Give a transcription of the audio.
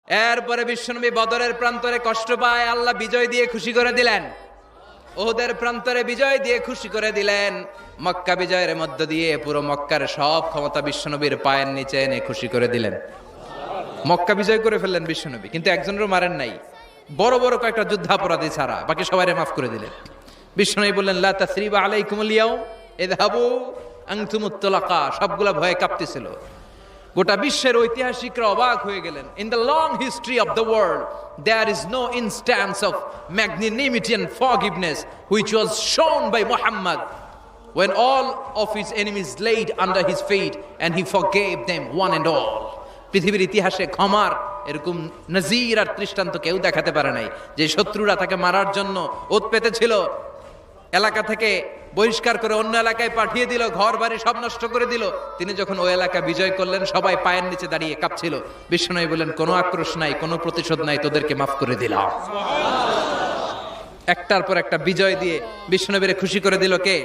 এরপরে বিশ্বনবী বদরের প্রান্তরে কষ্ট পায়, আল্লাহ বিজয় দিয়ে খুশি করে দিলেন। ওহুদের প্রান্তরে বিজয় দিয়ে খুশি করে দিলেন। মক্কা বিজয়ের মধ্য দিয়ে পুরো মক্কার সব ক্ষমতা বিশ্বনবীর পায়ের নিচে এনে খুশি করে দিলেন। মক্কা বিজয় করে ফেললেন বিশ্বনবী, কিন্তু একজনেরও মারেন নাই, বড় বড় কয়েকটা যুদ্ধাপরাধী ছাড়া বাকি সবাইরে মাফ করে দিলেন। বিশ্বনবী বললেন লা তাসরিবা আলাইকুমুল ইয়াউম ইযহাবু আনতুমুত তুলাকা। সবগুলা ভয়ে কাঁপতেছিল। গোটা বিশ্বের ঐতিহাসিকরা অবাক হয়ে গেলেন। In the long history of the world there is no instance of magnanimity and forgiveness which was shown by Muhammad when all of his enemies laid under his feet and he forgave them one and all. পৃথিবীর ইতিহাসে ক্ষমার এরকম নজির আর দৃষ্টান্ত কেউ দেখাতে পারে নাই। যে শত্রুরা তাকে মারার জন্য ওত পেতেছিল, এলাকা থেকে বহিষ্কার করে অন্য এলাকায় পাঠিয়ে দিল, ঘর বাড়ি সব নষ্ট করে দিল, তিনি যখন ওই এলাকা বিজয় করলেন সবাই পায়ের নিচে দাঁড়িয়ে কাঁপছিল। বিশ্বনবী বললেন কোনো আক্রোশ নাই, কোনো প্রতিশোধ নাই, তোদেরকে মাফ করে দিলাম। একটার পর একটা বিজয় দিয়ে বিশ্বনবীরে খুশি করে দিল কে?